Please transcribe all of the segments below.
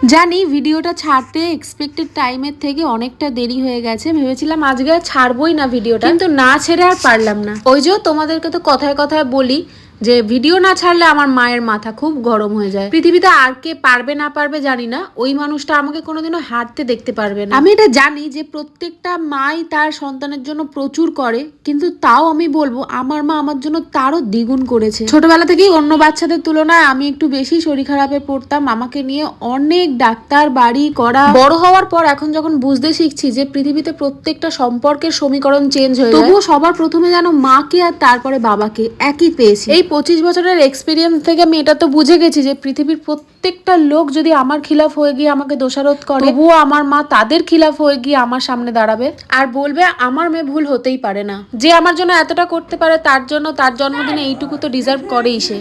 জানি ভিডিওটা ছাড়তে এক্সপেক্টেড টাইমের থেকে অনেকটা দেরি হয়ে গেছে, ভেবেছিলাম আজকে ছাড়বই না ভিডিওটা, কিন্তু না ছেড়ে আর পারলাম না। ওই যে তোমাদেরকে তো কথায় কথায় বলি যে ভিডিও না ছাড়লে আমার মায়ের মাথা খুব গরম হয়ে যায়। পৃথিবীতে আর কে পারবে না পারবে জানি না, ওই মানুষটা আমাকে কোনোদিনও হাঁটতে দেখতে পারবে না। আমি এটা জানি যে প্রত্যেকটা মাই তার সন্তানের জন্য প্রচুর করে, কিন্তু তাও আমি বলবো আমার মা আমার জন্য তারও দ্বিগুণ করেছে। ছোটবেলা থেকেই অন্য বাচ্চাদের তুলনায় আমি একটু বেশি শরীর খারাপে পড়তাম, আমাকে নিয়ে অনেক ডাক্তার বাড়ি করা। বড় হওয়ার পর এখন যখন বুঝতে শিখছি যে পৃথিবীতে প্রত্যেকটা সম্পর্কের সমীকরণ চেঞ্জ হয়ে যায়, তবুও সবার প্রথমে যেন মাকে আর তারপরে বাবাকে একই পেয়েছি। এই 25 বছরের এক্সপিরিয়েন্স থেকে আমি এটা তো বুঝে গেছি যে পৃথিবীর প্রত্যেকটা লোক যদি আমার খিলাফ হয়ে গিয়ে আমাকে দোষারোপ করে, তবুও আমার মা তাদের খিলাফ হয়ে গিয়ে আমার সামনে দাঁড়াবে আর বলবে আমার মেয়ে ভুল হতেই পারে না। যে আমার জন্য এতটা করতে পারে তার জন্য তার জন্মদিনে এইটুকু তো ডিজার্ভ করেই সে।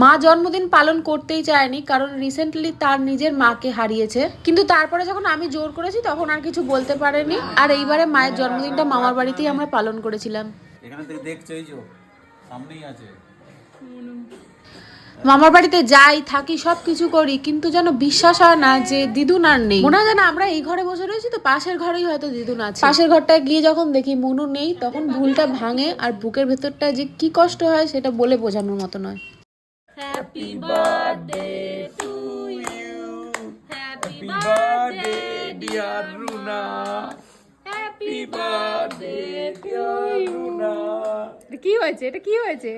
মা জন্মদিন পালন করতেই চায়নি, কারণ রিসেন্টলি তার নিজের মাকে হারিয়েছে, কিন্তু তারপরে যখন আমি জোর করেছি তখন আর কিছু বলতে পারেনি। আর এইবারে মায়ের জন্মদিনটা মামার বাড়িতেই আমরা পালন করেছিলাম। এখানে থেকে দেখছো, এই যে সামনেই আছে। মামার বাড়িতে যাই থাকি সবকিছু করি, কিন্তু যেন বিশ্বাস হয় না যে দিদুন আর নেই। মনে হয় যেন আমরা এই ঘরে বসে রয়েছি তো পাশের ঘরেই হয়তো দিদুন আছে। পাশের ঘরটায় গিয়ে যখন দেখি মনু নেই, তখন ভুলটা ভাঙে আর বুকের ভেতরটা যে কি কষ্ট হয় সেটা বলে বোঝানোর মতো নয়। Happy birthday to you. Happy birthday, dear Runa. Happy birthday to you. কি হয়েছে? এটা কি হয়েছে?